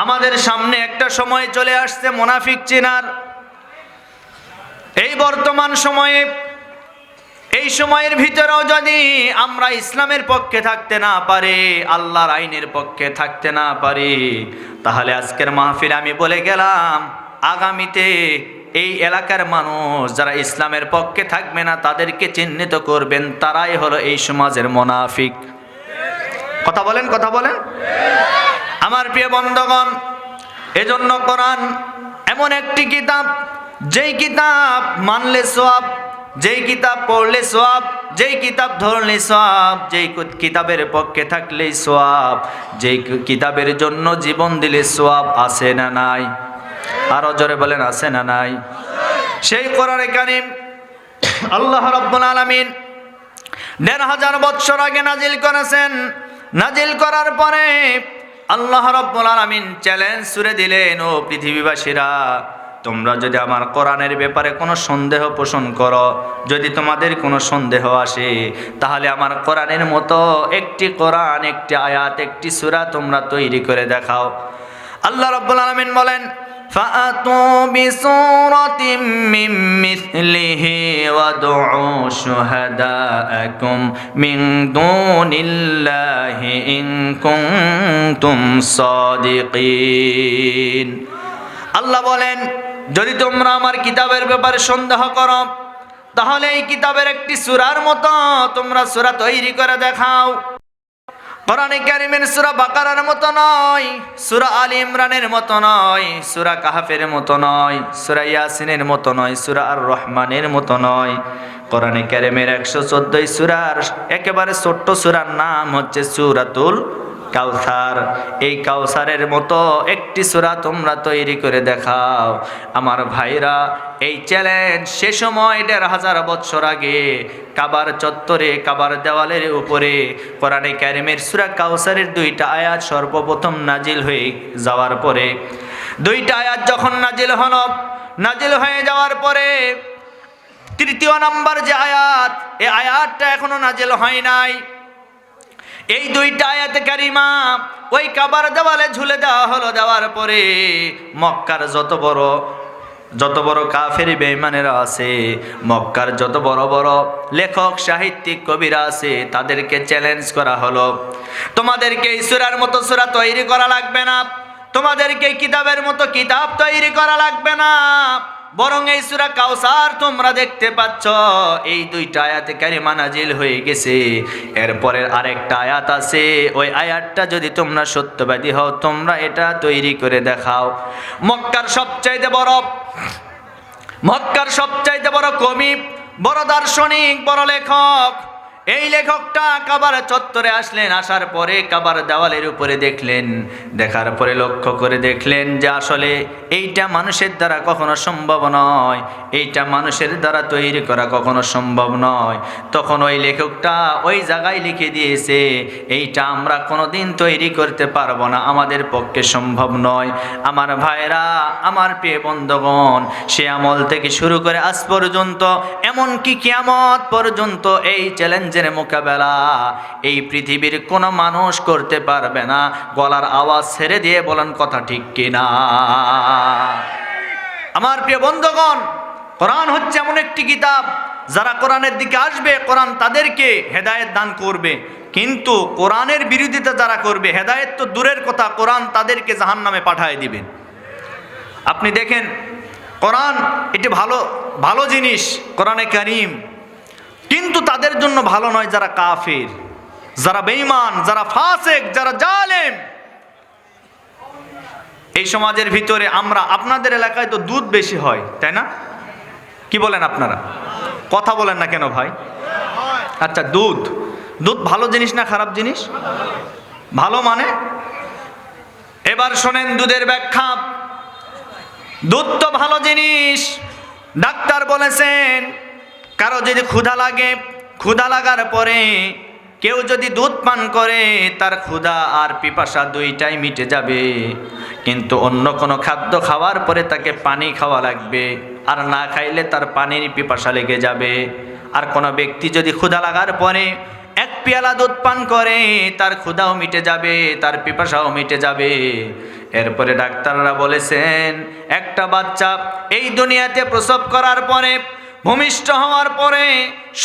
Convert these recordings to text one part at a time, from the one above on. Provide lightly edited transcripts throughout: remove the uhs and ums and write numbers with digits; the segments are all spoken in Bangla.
আমাদের সামনে একটা সময় চলে আসছে মুনাফিক চেনার। এই বর্তমান সময়ে, এই সময়ের ভিতরেও যদি আমরা ইসলামের পক্ষে থাকতে না পারি, আল্লাহর আইনের পক্ষে থাকতে না পারি, তাহলে আজকের মাহফিল আমি বলে গেলাম, আগামীতে এই এলাকার মানুষ যারা ইসলামের পক্ষে থাকবে না তাদেরকে চিহ্নিত করবেন, তারাই হলো এই সমাজের মুনাফিক। কথা বলেন, কথা বলেন। আমার প্রিয় বন্ধুগণ, এজন্য কোরআন এমন একটি কিতাব, যেই কিতাব মানলে সওয়াব, যেই কিতাব পড়লে সওয়াব, যেই কিতাব ধরলে সওয়াব, যেই কিতাবের পক্ষে থাকলেই সওয়াব, যেই কিতাবের জন্য জীবন দিলে সওয়াব। আছে না নাই? আরো জোরে বলেন, আছে না নাই? সেই কোরআনে কারীম আল্লাহ রাব্বুল আলামিন ১৫০০ বছর আগে নাজিল করেছেন। নাজিল করার পরে আল্লাহ রাব্বুল আলামিন চ্যালেঞ্জ ছুড়ে দিলেন, ও পৃথিবীবাসীরা, তোমরা যদি আমার কোরআনের ব্যাপারে কোনো সন্দেহ পোষণ করো, যদি তোমাদের কোনো সন্দেহ আসে, তাহলে আমার কোরআনের মতো একটি কোরআন, একটি আয়াত, একটি সূরা তোমরা তৈরি করে দেখাও। আল্লাহ রাব্বুল আলামিন বলেন, ফাআতু বিসূরাতিম মিন মিসলিহি ওয়াদউ শুহাদাআকুম মিন দুনিল্লাহি ইন কুনতুম সাদিকিন। আল্লাহ বলেন, যদি তোমরা আমার কিতাবের ব্যাপারে সন্দেহ করো, তাহলে এই কিতাবের একটি সূরার মতো তোমরা সূরা তৈরি করে দেখাও। কোরআনে কারীমের সূরা বাকারার মতো নয়, সূরা আলী ইমরানের মতো নয়, সূরা কাহফের মতো নয়, সূরা ইয়াসিনের মতো নয়, সূরা আর রহমানের মতো নয়। কোরআনে কারীমের ১১৪ সূরার একেবারে ছোট্ট সূরার নাম হচ্ছে সূরাতুল কাউসার। এই কাউসারের মতো একটি সূরা তোমরা তৈরি করে দেখাও। আমার ভাইরা, এই চ্যালেঞ্জ সে সময় ১৫০০ বছর আগে কাবার চত্বরে, কাবার দেওয়ালের উপরে কোরআনে কারীমের সূরা কাউসারের ২টা আয়াত সর্বপ্রথম নাজিল হয়ে যাওয়ার পরে, ২টা আয়াত যখন নাজিল হলো, নাজিল হয়ে যাওয়ার পরে তৃতীয় নাম্বার যে আয়াত, এই আয়াতটা এখনো নাজিল হয় নাই। এই ২টা আয়াতে কারিমা ওই কাবার দেওয়ালে ঝুলে দেওয়া হলো। দেওয়ার পরে মক্কার যত বড় কাফের বেঈমানেরা আছে, মক্কার যত বড় বড় লেখক, সাহিত্যিক, কবিরা আছে, তাদেরকে চ্যালেঞ্জ করা হলো, তোমাদেরকে এই সূরার মতো সূরা তৈরি করা লাগবে না, তোমাদেরকে কিতাবের মতো কিতাব তৈরি করা লাগবে না, বরং এই সূরা কাউসার তোমরা দেখতে পাচ্ছ, এই ২টা আয়াতে কারিমা নাজিল হয়ে গেছে। এরপরের আরেকটা আয়াত আছে, ওই আয়াতটা যদি তোমরা সত্যবাদী হও, তোমরা এটা তৈরি করে দেখাও। মক্কার সবচাইতে বড় কবি, বড় দার্শনিক, বড় লেখক, এই লেখকটা কাবার চত্বরে আসলেন। আসার পরে কাবার দেওয়ালের উপরে দেখলেন, দেখার পরে লক্ষ্য করে দেখলেন যে আসলে এইটা মানুষের দ্বারা কখনো সম্ভব নয়, এইটা মানুষের দ্বারা তৈরি করা কখনো সম্ভব নয়। তখন ওই লেখকটা ওই জায়গায় লিখে দিয়েছে, এইটা আমরা কোনোদিন তৈরি করতে পারবো না, আমাদের পক্ষে সম্ভব নয়। আমার ভাইরা, আমার প্রিয় বন্ধুগণ, সে আমল থেকে শুরু করে আজ পর্যন্ত, এমনকি কিয়ামত পর্যন্ত এই চ্যালেঞ্জের মোকাবেলা এই পৃথিবীর কোনো মানুষ করতে পারবে না। গলার আওয়াজ ছেড়ে দিয়ে বলেন কথা ঠিক কিনা? আমার প্রিয় বন্ধুগণ, কোরআন হচ্ছে এমন একটি কিতাব, যারা কোরআনের দিকে আসবে, কোরআন তাদেরকে হেদায়েত দান করবে। কিন্তু কোরআনের বিরোধিতা যারা করবে, হেদায়েত তো দূরের কথা, কোরআন তাদেরকে জাহান্নামে পাঠিয়ে দিবেন। আপনি দেখেন, কোরআন এটি ভালো জিনিস, কোরআনে কারীম, কিন্তু তাদের জন্য ভালো নয় যারা কাফের, যারা বেঈমান, যারা ফাসিক, যারা জালেম। এই সমাজের ভিতরে আমরা, আপনাদের এলাকায় তো দুধ বেশি হয়, তাই না? কি বলেন আপনারা? কথা বলেন না কেন ভাই? আচ্ছা, দুধ ভালো জিনিস না খারাপ জিনিস? ভালো মানে? এবার শোনেন দুধের ব্যাখ্যা। দুধ তো ভালো জিনিস। ডাক্তার বলেছেন, কারো যদি ক্ষুধা লাগে, ক্ষুধা লাগার পরে কেউ যদি দুধ পান করে, তার ক্ষুধা আর পিপাসা দুইটাই মিটে যাবে। কিন্তু অন্য কোনো খাদ্য খাওয়ার পরে তাকে পানি খাওয়া লাগবে, আর না খাইলে তার পানির পিপাসা লেগে যাবে। আর কোনো ব্যক্তি যদি ক্ষুধা লাগার পরে এক পেয়ালা দুধ পান করে তার ক্ষুধাও মিটে যাবে, তার পিপাসাও মিটে যাবে। এরপরে ডাক্তাররা বলেছেন একটা বাচ্চা এই দুনিয়াতে প্রসব করার পরে, ভূমিষ্ঠ হওয়ার পরে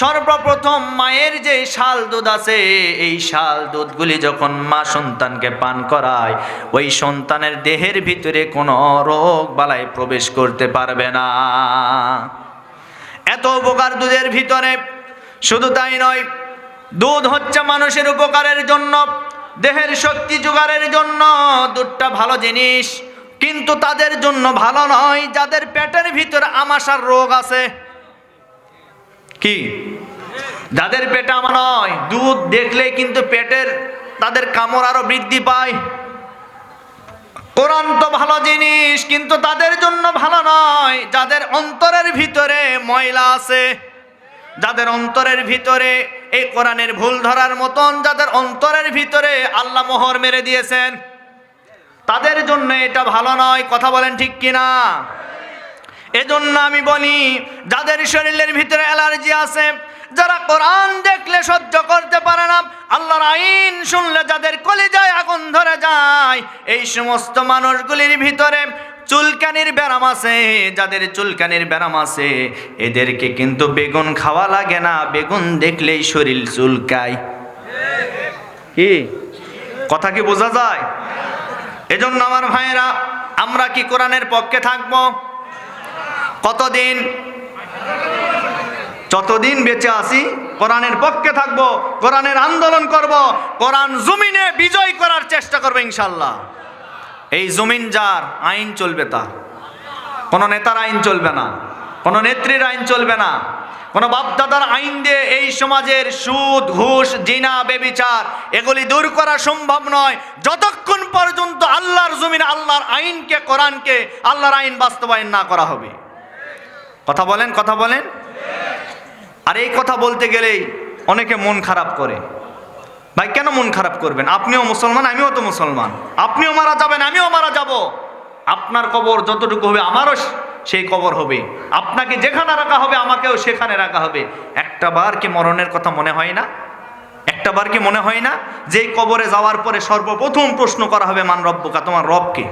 সর্বপ্রথম মায়ের যে শাল দুধ আছে, এই শাল দুধগুলি যখন মা সন্তানকে পান করায়, ওই সন্তানের দেহের ভিতরে কোনো রোগ বালাই প্রবেশ করতে পারবে না। এত উপকার দুধের ভিতরে। শুধু তাই নয়, দুধ হচ্ছে মানুষের উপকারের জন্য, দেহের শক্তি জোগাড়ের জন্য দুধটা ভালো জিনিস, কিন্তু তাদের জন্য ভালো নয় যাদের পেটের ভিতরে আমাশার রোগ আছে। কি যাদের পেটে আমা নয়, দুধ দেখলে কিন্তু পেটের তাদের কামড় আরো বৃদ্ধি পায়। কোরআন তো ভালো জিনিস, কিন্তু তাদের জন্য ভালো নয় যাদের অন্তরের ভিতরে ময়লা আছে, যাদের অন্তরের ভিতরে এই কোরআনের ভুল ধরার মতন, যাদের অন্তরের ভিতরে আল্লাহ মোহর মেরে দিয়েছেন, তাদের জন্য এটা ভালো নয়। কথা বলেন ঠিক কিনা? এজন্য আমি বলি, যাদের শরীরের ভিতরে অ্যালার্জি আছে, যারা কোরআন দেখলে সহ্য করতে পারে না, আল্লাহর আইন শুনলে যাদের কলিজায় আগুন ধরে যায়, এই সমস্ত মানুষগুলির ভিতরে চুলকানির ব্যারাম আছে, যাদের চুলকানির ব্যারাম আছে, এদেরকে কিন্তু বেগুন খাওয়া লাগে না, বেগুন দেখলেই শরীর চুলকায়। কি কথা কি বোঝা যায়? এজন্য আমার ভাইয়েরা, আমরা কি কোরআনের পক্ষে থাকব? কতদিন? যতদিন বেঁচে আছি কোরআনের পক্ষে থাকব, কোরআনের আন্দোলন করব, কোরআন জমিনে বিজয় করার চেষ্টা করব ইনশাল্লাহ। এই জমিন যার, আইন চলবে তার। কোনো নেতার আইন চলবে না, কোনো নেত্রীর আইন চলবে না, কোনো বাপদাদার আইন দিয়ে এই সমাজের সুদ, ঘুষ, জিনা, বেবিচার এগুলি দূর করা সম্ভব নয় যতক্ষণ পর্যন্ত আল্লাহর জমিনে আল্লাহর আইনকে, কোরআনকে, আল্লাহর আইন বাস্তবায়ন না করা হবে। কথা বলেন, কথা বলেন। আর এই কথা বলতে গেলেই অনেকে মন খারাপ করে। ভাই কেন মন খারাপ করবেন? আপনিও মুসলমান, আমিও তো মুসলমান। আপনিও মারা যাবেন, আমিও মারা যাব। আপনার কবর যতটুকু হবে আমারও সেই কবর হবে। আপনাকে যেখানে রাখা হবে আমাকেও সেখানে রাখা হবে। একটা বার কি মরণের কথা মনে হয় না? একটা বার কি মনে হয় না যে এই কবরে যাওয়ার পরে সর্বপ্রথম প্রশ্ন করা হবে, মান রব্বুকা, তোমার রবকে?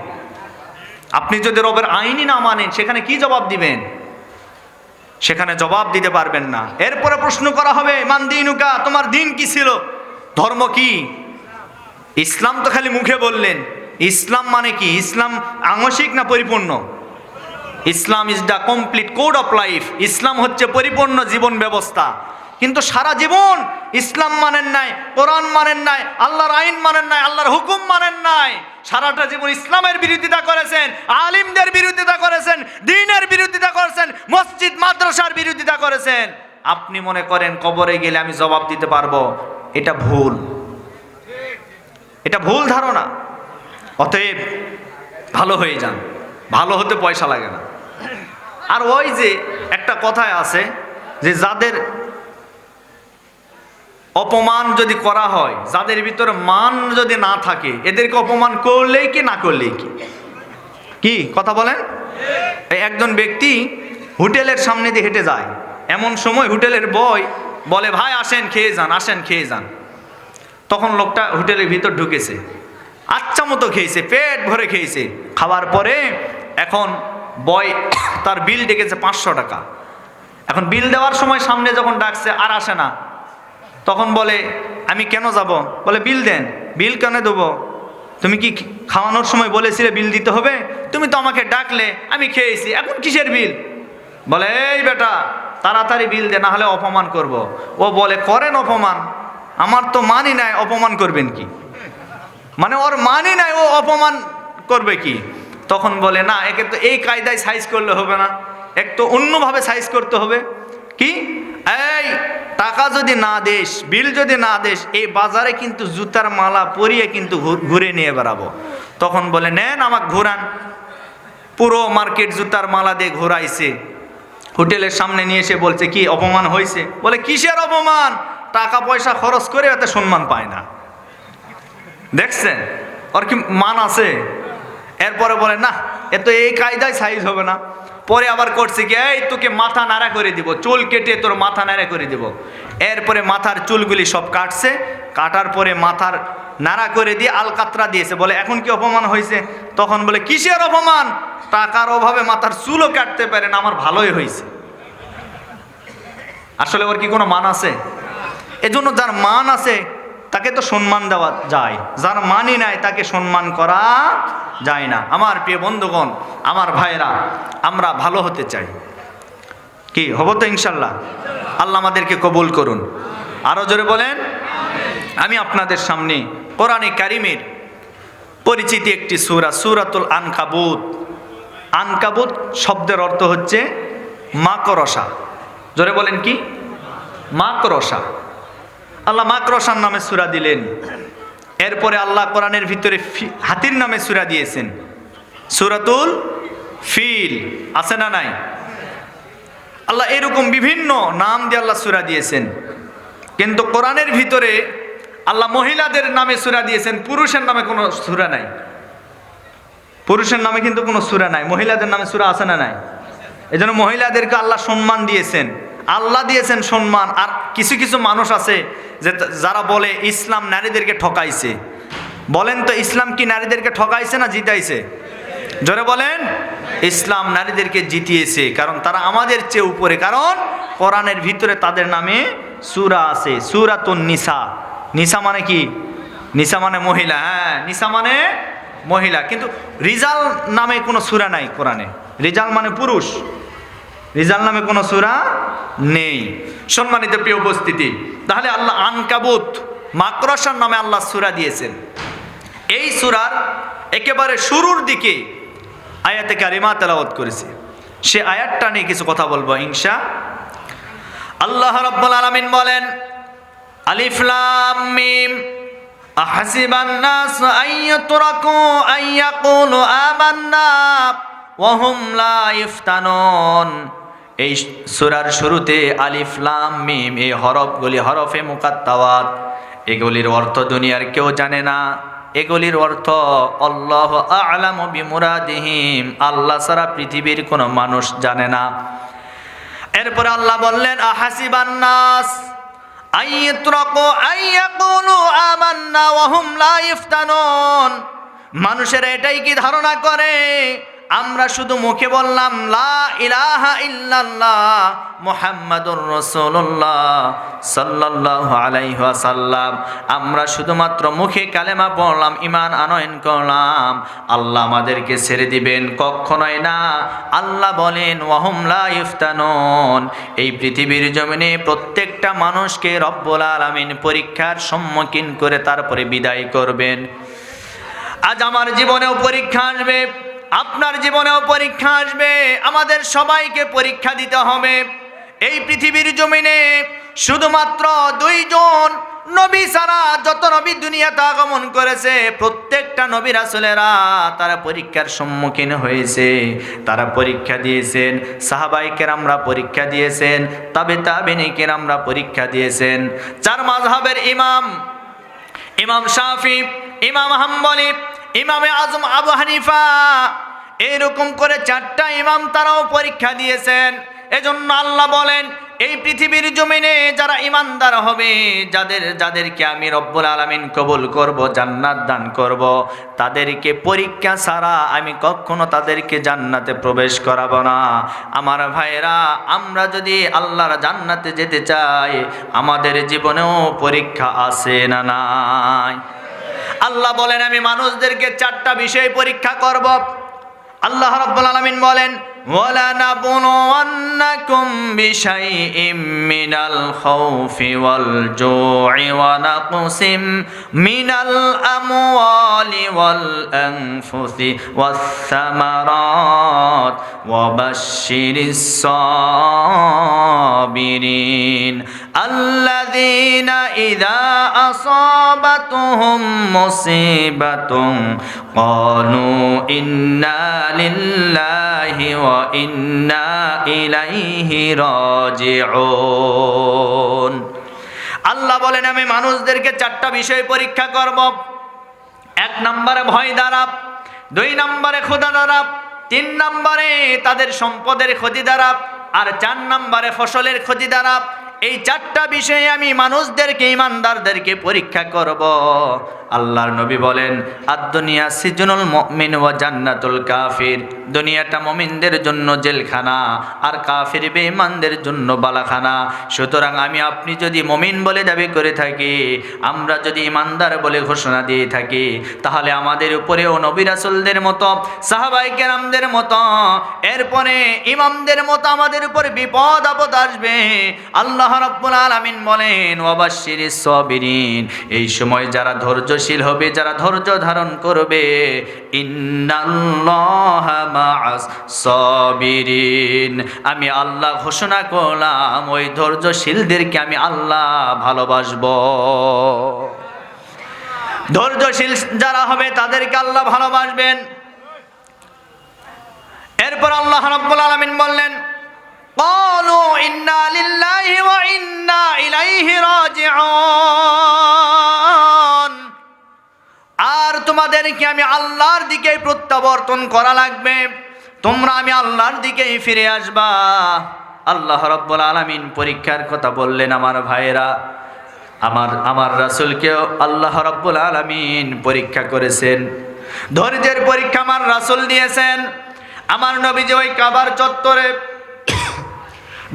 আপনি যদি রবের আইনই না মানেন, সেখানে কি জবাব দিবেন? সেখানে জবাব দিতে পারবেন না। এরপরে প্রশ্ন করা হবে, মান দিনুকা, তোমার দিন কি ছিল, ধর্ম কি? ইসলাম তো খালি মুখে বললেন। ইসলাম মানে কি? ইসলাম আংশিক না পরিপূর্ণ? Islam is the complete code of life. ইসলাম হচ্ছে পরিপূর্ণ জীবন ব্যবস্থা। কিন্তু সারা জীবন ইসলাম মানেন নাই, কোরআন মানেন নাই, আল্লাহর আইন মানেন নাই, আল্লাহর হুকুম মানেন নাই। সারাটা জীবন ইসলামের বিরোধিতা করেছেন, আলিমদের বিরোধিতা করেছেন, দ্বীনের বিরোধিতা করেছেন, মসজিদ মাদ্রাসার বিরোধিতা করেছেন। আপনি মনে করেন কবরে গেলে আমি জবাব দিতে পারবো? এটা ভুল, এটা ভুল ধারণা। অতএব ভালো হয়ে যান, ভালো হতে পয়সা লাগে না। আর ওই যে একটা কথায় আছে যে যাদের অপমান যদি করা হয়, যাদের ভিতরে মান যদি না থাকে, এদেরকে অপমান করলেই কি না করলেই কি? কি কথা বলেন? একজন ব্যক্তি হোটেলের সামনে দিয়ে হেঁটে যায়, এমন সময় হোটেলের বয় বলে, ভাই আসেন খেয়ে যান, আসেন খেয়ে যান। তখন লোকটা হোটেলের ভিতর ঢুকেছে, আচ্ছা মতো খেয়েছে, পেট ভরে খেয়েছে। খাওয়ার পরে এখন বয় তার বিল ডেকেছে 500 টাকা। এখন বিল দেওয়ার সময় সামনে যখন ডাকছে আর আসে না, তখন বলে, আমি কেন যাব? বলে, বিল দেন। বিল কেন দেবো? তুমি কি খাওয়ানোর সময় বলেছিলে বিল দিতে হবে? তুমি তো আমাকে ডাকলে, আমি খেয়েছি, এখন কিসের বিল? বলে, এই বেটা তাড়াতাড়ি বিল দে, না হলে অপমান করব। ও বলে, করেন অপমান, আমার তো মানি নাই, অপমান করবেন কি? মানে ওর মানি নাই, ও অপমান করবে কি? তখন বলে, না, একে তো এই কায়দায় সাইজ করলে হবে না, এক তো অন্যভাবে সাইজ করতে হবে। কি? এই টাকা যদি না দেস, বিল যদি না দেস, এই বাজারে কিন্তু জুতার মালা পরিয়ে কিন্তু ঘুরে নিয়ে বেড়াবো। তখন বলে, নেন আমাকে ঘোরান। পুরো মার্কেট জুতার মালা দিয়ে ঘোরাইছে, হোটেলের সামনে নিয়ে এসে বলছে, কি অপমান হয়েছে? বলে, কিসের অপমান? টাকা পয়সা খরচ করে এত সম্মান পায় না। দেখছেন ওর কি মান আছে? এরপরে বলে, না এত এই কায়দায় সাইজ হবে না। পরে আবার করছে কি, এই তোকে মাথা নাড়া করে দিব, চুল কেটে তোর মাথা নাড়া করে দিব। এরপরে মাথার চুলগুলি সব কাটছে, কাটার পরে মাথার নাড়া করে দিয়ে আলকাতরা দিয়েছে। বলে এখন কি অপমান হয়েছে? তখন বলে কিসের অপমান, টাকার অভাবে মাথার চুলও কাটতে পারে না, আমার ভালোই হয়েছে। আসলে ওর কি কোনো মান আছে? এজন্য যার মান আছে তাকে তো সম্মান দেওয়া যায়, যার মানই নাই তাকে সম্মান করা যায় না। আমার প্রিয় বন্ধুগণ, আমার ভাইরা, আমরা ভালো হতে চাই, কি হব তো ইনশাল্লাহ। আল্লাহ আমাদেরকে কবুল করুন। আরো জোরে বলেন। আমি আপনাদের সামনে কোরআনে কারিমের পরিচিতি একটি সূরা, সূরাতুল আনকাবুত। আনকাবুত শব্দের অর্থ হচ্ছে মাকড়সা। জোরে বলেন কি? মাকড়সা। আল্লাহ মাকড়সার নামে সূরা দিলেন। এরপরে আল্লাহ কোরআনের ভিতরে হাতির নামে সূরা দিয়েছেন, সূরাতুল ফিল। আছে না নাই? আল্লাহ এরকম বিভিন্ন নাম দিয়ে আল্লাহ সূরা দিয়েছেন। কিন্তু কোরআনের ভিতরে আল্লাহ মহিলাদের নামে সূরা দিয়েছেন, পুরুষের নামে কোনো সূরা নাই। পুরুষের নামে কিন্তু কোনো সূরা নাই, মহিলাদের নামে সূরা আছে না নাই? এজন্য মহিলাদেরকে আল্লাহ সম্মান দিয়েছেন, আল্লাহ দিয়েছেন সম্মান। আর কিছু কিছু মানুষ আছে যে যারা বলে ইসলাম নারীদেরকে ঠকাইছে। বলেন তো, ইসলাম কি নারীদেরকে ঠকাইছে না জিতাইছে? জোরে বলেন। ইসলাম নারীদেরকে জিতিয়েছে, কারণ তারা আমাদের চেয়ে উপরে। কারণ কোরআনের ভিতরে তাদের নামে সূরা আছে, সূরাতুন নিসা। নিসা মানে কি? নিসা মানে মহিলা। হ্যাঁ, নিসা মানে মহিলা। কিন্তু রিজাল নামে কোনো সূরা নাই কোরআনে। রিজাল মানে পুরুষ, রিজাল নামে কোনো সূরা নেই। সম্মানিত প্রিয় উপস্থিতি, তাহলে আল্লাহ আনকাবুত মাকড়সার নামে আল্লাহ সূরা দিয়েছেন। এই সূরার একেবারে শুরুর দিকে আয়াতে কারিমা তেলাওয়াত করেছে। সে আয়াতটা নিয়ে কিছু কথা বলবো ইনশা আল্লাহ। রাব্বুল আলামিন বলেন, আলিফ লাম মিম আহসিবান নাস আইয়াতরাকু আইয়াকুলু আমান্না ওয়া হুম লা ইফতানুন। এই সূরার শুরুতে আলিফ লাম মিম এই হরফগুলি হরফে মুকাত্তাওয়াত। এগুলির অর্থ দুনিয়ার কেউ জানে না। এগুলির অর্থ আল্লাহু আ'লামু বিমুরাদিহিম, আল্লাহ ছাড়া পৃথিবীর কোনো মানুষ জানে না। এরপরে আল্লাহ বললেন, আহাসিবান নাস আইয়াতরাকু আইয়াকুলু আমান্না ওয়া হুম লা ইফতানুন। মানুষেরা এটাই কি ধারণা করে আমরা শুধু মুখে বললাম লা ইলাহা ইল্লাল্লাহ মুহাম্মাদুর রাসূলুল্লাহ সাল্লাল্লাহু আলাইহি ওয়াসাল্লাম, আমরা শুধুমাত্র মুখে কালেমা পড়লাম, ঈমান আনয়ন করলাম, আল্লাহ আমাদেরকে ছেড়ে দিবেন? কখনোই না। আল্লাহ বলেন ওয়া হুম লা ইফতানুন, এই পৃথিবীর জমিনে প্রত্যেকটা মানুষকে রব্বুল আলামিন পরীক্ষার সম্মুখীন করে তারপরে বিদায় করবেন। আজ আমার জীবনেও পরীক্ষা আসবে, আপনার জীবনেও পরীক্ষা আসবে, আমাদের সবাইকে পরীক্ষা দিতে হবে। এই পৃথিবীর জমিনে শুধুমাত্র দুইজন নবী ছাড়া যত নবী দুনিয়াতে আগমন করেছে প্রত্যেকটা নবী রাসূলেরা তারা পরীক্ষার সম্মুখীন হয়েছে, তারা পরীক্ষা দিয়েছেন। সাহাবায়ে কেরামরা পরীক্ষা দিয়েছেন, তাবেঈনে কেরামরা পরীক্ষা দিয়েছেন। চার মাযহাবের ইমাম, ইমাম শাফি, ইমাম হাম্বলি, ইমামে আজম আবু হানিফা, এরকম করে চারটা ইমাম তারাও পরীক্ষা দিয়েছেন। এজন্য আল্লাহ বলেন এই পৃথিবীর জমিনে যারা ইমানদার হবে, যাদেরকে আমি রব্বুল আলামিন কবুল করব, জান্নাত দান করব, তাদেরকে পরীক্ষা ছাড়া আমি কখনো তাদেরকে জান্নাতে প্রবেশ করাবো না। আমার ভাইরা, আমরা যদি আল্লাহর জান্নাতে যেতে চাই আমাদের জীবনেও পরীক্ষা আছে না নাই? আল্লাহ বলেন আমি মানুষদেরকে চারটা বিষয় পরীক্ষা করব। আল্লাহ রাব্বুল আলামিন বলেন ওয়ালা নাবলুওয়ান্নাকুম বিশাইইম মিনাল খাউফি ওয়াল জু'i ওয়া নাকসিম মিনাল আমওয়ালি ওয়াল আনফুসি ওয়াস সামারাত ওয়া বাশশিরিস সাবিরিন আল্লাযীনা ইযা আসাবাতুহুম মুসিবাতুন ক্বালু ইন্না লিল্লাহি ওয়া ইন্না ইলাইহি রাজিউন। আল্লাহ বলেন আমি মানুষদেরকে চারটা বিষয় পরীক্ষা করব। এক নম্বরে ভয় দ্বারা, দুই নম্বরে ক্ষুধা দ্বারা, 3 নম্বরে তাদের সম্পদের ক্ষতি দ্বারা, আর 4 নম্বরে ফসলের ক্ষতি দ্বারা। এই 4টা বিষয়ে আমি মানুষদেরকে, ইমানদারদেরকে পরীক্ষা করব। আল্লাহর নবী বলেন, আদ-দুনিয়া সিজনুল মুমিন ওয়া জান্নাতুল কাফির। দুনিয়াটা মুমিনদের জন্য জেলখানা, আর কাফির বেঈমানদের জন্য বালাখানা। সুতরাং আমি আপনি যদি মুমিন বলে দাবি করে থাকি, আমরা যদি ইমানদার বলে ঘোষণা দিয়ে থাকি, তাহলে আমাদের উপরেও নবী রাসূলদের মতো, সাহাবায়ে কেরামদের মতো, এরপরে ইমামদের মতো আমাদের উপর বিপদ আপদ আসবে। আল্লাহ রাব্বুল আলামিন বলেন, ওয়াবাশশিরিস সাবিরিন। এই সময় যারা ধৈর্যশীল হবে, যারা ধৈর্য ধারণ করবে, ইন্নাল্লাহা মাআস সাবিরিন, আমি আল্লাহ ঘোষণা করলাম ওই ধৈর্যশীলদেরকে আমি আল্লাহ ভালোবাসবো। ধৈর্যশীল যারা হবে তাদেরকে আল্লাহ ভালোবাসবেন। এরপর আল্লাহ রাব্বুল আলামিন বললেন, ক্বালু ইন্না লিল্লাহি ওয়া ইন্না ইলাইহি রাজিউন। আর তোমাদেরকে আমি আল্লাহর দিকে প্রত্যাবর্তন করা লাগবে, তোমরা আমি আল্লাহর দিকেই ফিরে আসবা। আল্লাহ রাব্বুল আলামিন পরীক্ষার কথা বললেন। আমার ভাইরা, আমার রাসূলকেও আল্লাহ রাব্বুল আলামিন পরীক্ষা করেছেন, ধৈর্যের পরীক্ষা আমার রাসূল দিয়েছেন। আমার নবীজি ওই কাবার চত্বরে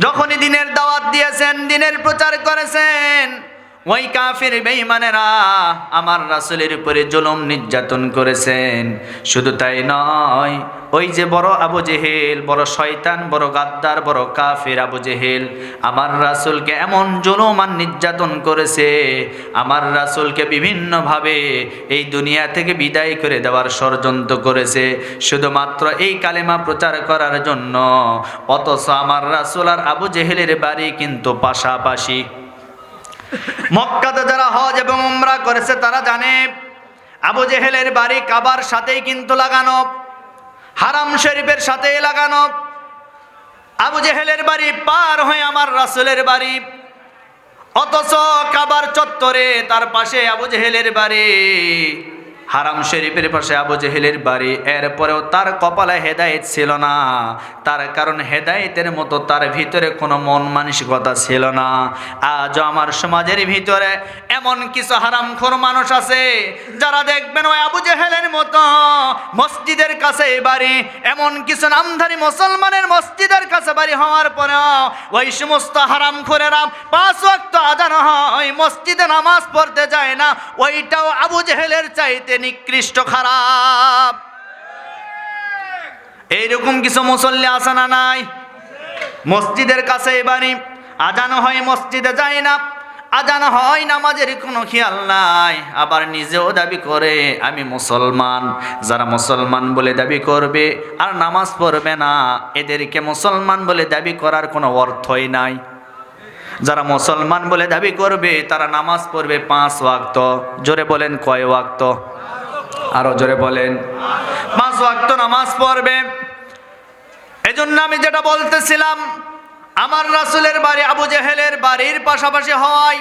যখনই দিনের দাওয়াত দিয়েছেন, দিনের প্রচার করেছেন, ওই কাফির বেঈমানেরা আমার রাসূলের উপরে জুলুম নির্যাতন করেছেন। শুধু তাই নয়, ওই যে বড় আবু জেহেল, বড় শয়তান, বড় গাদ্দার, বড় কাফির আবু জেহেল আমার রাসূলকে এমন জুলুম আর নির্যাতন করেছে, আমার রাসূলকে বিভিন্নভাবে এই দুনিয়া থেকে বিদায় করে দেওয়ার ষড়যন্ত্র করেছে, শুধুমাত্র এই কালেমা প্রচার করার জন্য। অথচ আমার রাসূল আর আবু জেহেলের বাড়ি কিন্তু পাশাপাশি। মক্কাতে যারা হজ এবং উমরা করেছে তারা জানে, আবু জেহেলের বাড়ি কাবার সাথেই কিন্তু লাগানো, হারাম শরীফের সাথেই লাগানো। আবু জেহেলের বাড়ি পার হয়ে আমার রাসূলের বাড়ি, অথচ কাবার চত্বরে তার পাশে আবু জেহেলের বাড়ি, হারাম শরীফের পাশে আবু জেহেলের বাড়ি। এরপরেও তার কপালে হেদায়েত ছিল না, তার কারণ হেদায়েতের মতো তার ভিতরে কোনো মন মানসিকতা ছিল না। আজও আমার সমাজের ভিতরে এমন কিছু হারামখোর মানুষ আছে যারা দেখবেন ওই আবু জেহেলের মতো মসজিদের কাছে বাড়ি, এমন কিছু নামধারী মুসলমানের মসজিদের কাছে বাড়ি হওয়ার পরেও ওই সমস্ত হারামখোরেরা 5 ওয়াক্ত আযান হয়, মসজিদে নামাজ পড়তে যায় না। ওইটাও আবু জেহেলের চাইতে নিকৃষ্ট, খারাপ। এইরকম কিছু মুসল্লি আছে না নাই? মসজিদের কাছে বাড়ি, আজান হয় মসজিদে যায় না, আজান হয় নামাজের কোনো খেয়াল নাই, আবার নিজেও দাবি করে আমি মুসলমান। যারা মুসলমান বলে দাবি করবে আর নামাজ পড়বে না, এদেরকে মুসলমান বলে দাবি করার কোনো অর্থই নাই। যারা মুসলমান বলে দাবি করবে তারা নামাজ পড়বে 5 ওয়াক্ত। জোরে বলেন, কয় ওয়াক্ত? আরো জোরে বলেন। 5 ওয়াক্ত নামাজ পড়বে। এজন্য আমি যেটা বলতেছিলাম, আমার রাসূলের বাড়ি আবু জেহেলের বাড়ির পাশাপাশি হয়,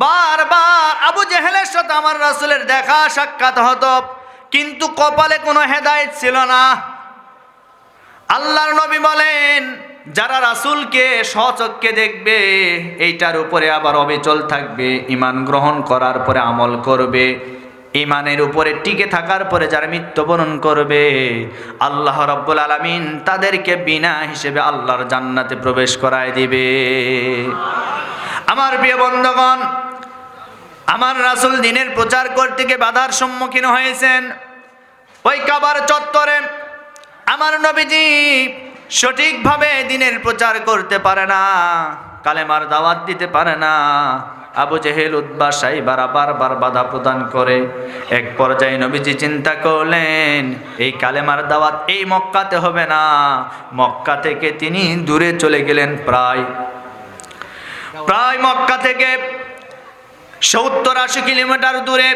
বারবার আবু জেহেলের সাথে আমার রাসূলের দেখা সাক্ষাৎ হতো, কিন্তু কপালে কোনো হেদায়েত ছিল না। আল্লাহর নবী বলেন, যারা রাসূলকে স্বচক্ষে দেখবে, এইটার উপরে আবার অবিচল থাকবে, ঈমান গ্রহণ করার পরে আমল করবে, ঈমানের উপরে টিকে থাকার পরে যারা মৃত্যুবরণ করবে, আল্লাহ রাব্বুল আলামিন তাদেরকে বিনা হিসেবে আল্লাহর জান্নাতে প্রবেশ করায় দিবে। আমার প্রিয় বন্ধুগণ, আমার রাসূল দ্বীনের প্রচার করতে গিয়ে বাধার সম্মুখীন হয়েছেন। ওই কাবার চত্বরে আমার নবীজি সঠিকভাবে দ্বীনের প্রচার করতে পারে না, কালেমার দাওয়াত দিতে পারে না। আবু জেহেল, উতবা, সাইবা বারবার বাধা প্রদান করে। এক পর্যায়ে নবীজি চিন্তা করলেন, এই কালেমার দাওয়াত এই মক্কাতে হবে না। মক্কা থেকে তিনি দূরে চলে গেলেন, প্রায় মক্কা থেকে 70-80 কিলোমিটার দূরে,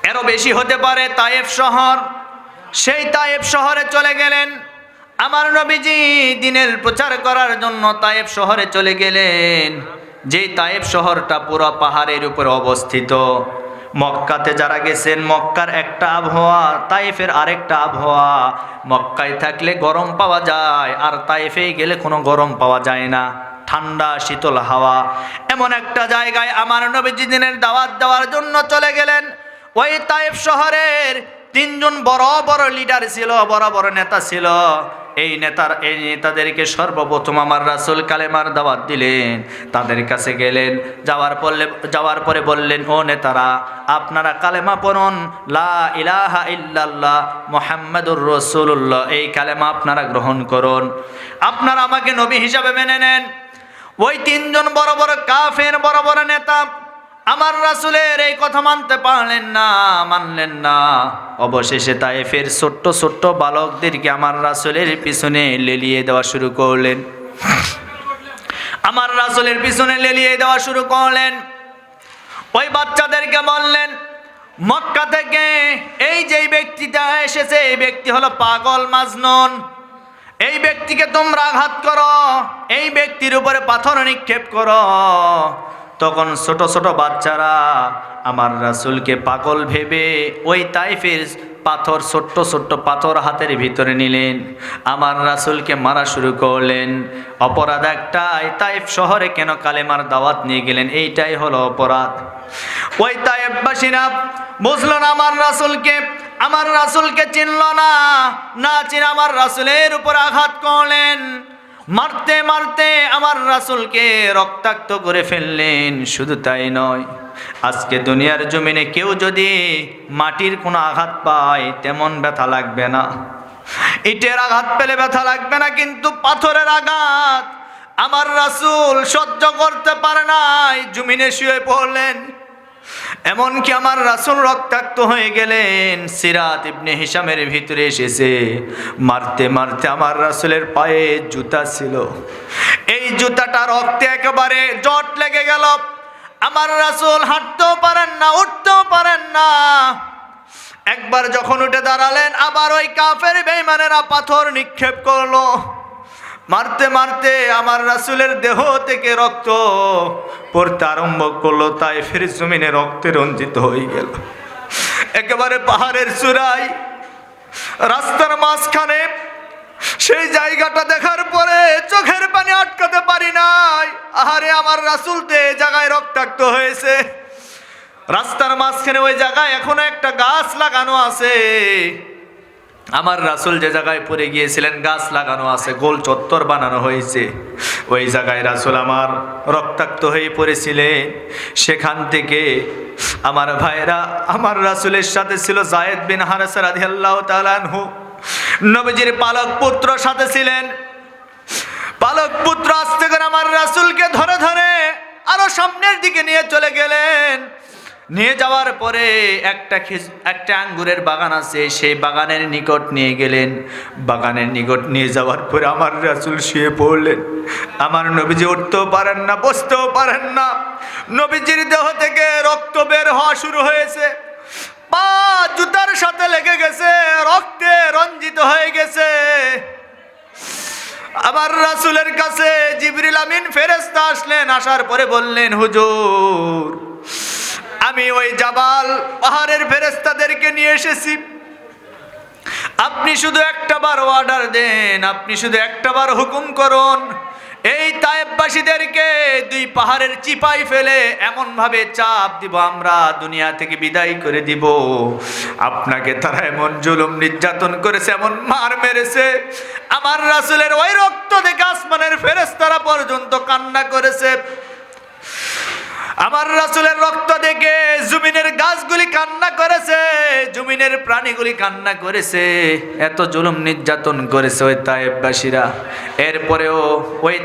এরও বেশি হতে পারে, তায়েফ শহর। সেই তায়েফ শহরে চলে গেলেন। আমার নবীজি দ্বীনের প্রচার করার জন্য তায়েফ শহরে চলে গেলেন। যে তায়েফ শহরটা পুরো পাহাড়ের উপর অবস্থিত, মক্কাতে যারা গেছেন মক্কার একটা আবহাওয়া, তাইফের আরেকটা আবহাওয়া। মক্কায় থাকলে গরম পাওয়া যায়, আর তাইফে গেলে কোনো গরম পাওয়া যায় না, ঠান্ডা শীতল হাওয়া। এমন একটা জায়গায় আমার নবীজি দিনের দাওয়াত দেওয়ার জন্য চলে গেলেন। ওই তাইফ শহরের তিনজন বড় বড় লিডার ছিল, বড় বড় নেতা ছিল। এই নেতাদেরকে সর্বপ্রথম আমার রাসূল কালেমার দাওয়াত দিলেন। তাদের কাছে গেলেন, যাওয়ার পরে বললেন, ও নেতারা, আপনারা কালেমা পড়ুন, লা ইলাহা ইল্লাল্লাহ মুহাম্মাদুর রাসূলুল্লাহ। এই কালেমা আপনারা গ্রহণ করুন, আপনারা আমাকে নবী হিসাবে মেনে নেন। ওই তিনজন বড় বড় কাফের বড় বড় নেতা আমার রাসূলের এই কথা মানতে পারলেন না, মানলেন না। অবশেষে তায়েফের ছোট্ট ছোট্ট বালকদেরকে আমার রাসূলের পিছনে লেলিয়ে দেওয়া শুরু করলেন। আমার রাসূলের পিছনে লেলিয়ে দেওয়া শুরু করলেন। ওই বাচ্চাদেরকে বললেন, মক্কা থেকে এই যে ব্যক্তিটা এসেছে, এই ব্যক্তি হলো পাগল মাজনুন। এই ব্যক্তিকে তোমরা আঘাত করো, এই ব্যক্তির উপরে পাথর নিক্ষেপ করো। তখন ছোট ছোট বাচ্চারা আমার রাসূলকে পাগল ভেবে ওই তাইফের পাথর, ছোট্ট ছোট্ট পাথর হাতের ভিতরে নিলেন, আমার রাসূলকে মারা শুরু করলেন। অপরাধ একটাই, তাইফ শহরে কেন কালেমার দাওয়াত নিয়ে গেলেন, এইটাই হলো অপরাধ। ওই তাইফবাসীরা বুঝলো না আমার রাসূলকে চিনল না, না চিনে আমার রাসূলের উপর আঘাত করলেন। মারতে মারতে আমার রাসূলকে রক্তাক্ত করে ফেললেন। শুধু তাই নয়, আজকে দুনিয়ার জমিনে কেউ যদি মাটির কোনো আঘাত পায় তেমন ব্যথা লাগবে না, ইটের আঘাত পেলে ব্যথা লাগবে না, কিন্তু পাথরের আঘাত আমার রাসূল সহ্য করতে পারে নাই, জমিনে শুয়ে পড়লেন। এমনকি আমার রাসূল রক্তাক্ত হয়ে গেলেন। সিরাত ইবনে হিশামের ভিতরে এসেছে, মারতে মারতে আমার রাসূলের পায়ে জুতা ছিল, এই জুতাটা রক্তে একেবারে জট লেগে গেল। আমার রাসূল হাঁটতেও পারেন না, উঠতেও পারেন না। একবার যখন উঠে দাঁড়ালেন, আবার ওই কাফের বেঈমানেরা পাথর নিক্ষেপ করলো। মারতে মারতে আমার রাসূলের দেহ থেকে রক্ত পড়তে আরম্ভ করলো, তাইফের জমিনে রক্তে রঞ্জিত হয়ে গেল। একেবারে পাহাড়ের চূড়ায়, রাস্তার মাঝখানে, সেই জায়গাটা দেখার পরে চোখের পানি আটকাতে পারি নাই। আহারে, আমার রাসূল তো এই জায়গায় রক্তাক্ত হয়েছে। রাস্তার মাঝখানে ওই জায়গায় এখনো একটা গাছ লাগানো আছে। আমার রাসূল যে জায়গায় পড়ে গিয়েছিলেন গাছ লাগানো আছে, গোল চত্বর বানানো হয়েছে। ওই জায়গায় রাসূল আমার রক্তাক্ত হয়ে পড়েছিলেন। সেখান থেকে আমার ভাইরা, আমার রাসূলের সাথে ছিল যায়েদ বিন হারেসা রাদিয়াল্লাহু তাআলা আনহু, নবীজির পালক পুত্র সাথে ছিলেন। পালক পুত্র আস্তে করে আমার রাসূলকে ধরে ধরে আরো সামনের দিকে নিয়ে চলে গেলেন। নিয়ে যাওয়ার পরে একটা আঙ্গুরের বাগান আছে, সেই বাগানের নিকট নিয়ে গেলেন। বাগানের নিকট নিয়ে যাওয়ার পরে আমার রাসূল শুয়ে পড়লেন। আমার নবীজি উঠতেও পারেন না, বসতেও পারেন না। নবীজির দেহ থেকে রক্ত বের হওয়া শুরু হয়েছে, পা জুতার সাথে লেগে গেছে, রক্তে রঞ্জিত হয়ে গেছে। আমার রাসূলের কাছে জিবরিল আমিন ফেরেশতা আসলেন। আসার পরে বললেন, হুজুর, আমি ওই জাবাল পাহাড়ের ফেরেশতাদেরকে নিয়ে এসেছি, আপনি শুধু একটা বার অর্ডার দেন, আপনি শুধু একটা বার হুকুম করুন, এই তায়েফবাসীদেরকে দুই পাহাড়ের চিপায় ফেলে এমন ভাবে চাপ দিব, আমরা দুনিয়া থেকে বিদায় করে দিব। আপনাকে তারা এমন জুলুম নির্যাতন করেছে, এমন মার মেরেছে, আমার রাসূলের ওই রক্ত দেখে আসমানের ফেরেশতারা পর্যন্ত কান্না করেছে। আমার রাসূলের রক্ত দেখে জমিনের গাছগুলি কান্না করেছে, জমিনের প্রাণীগুলি কান্না করেছে। এত জুলুম নির্যাতন করেছে ওই তায়েফবাসীরা। এরপরেও ওই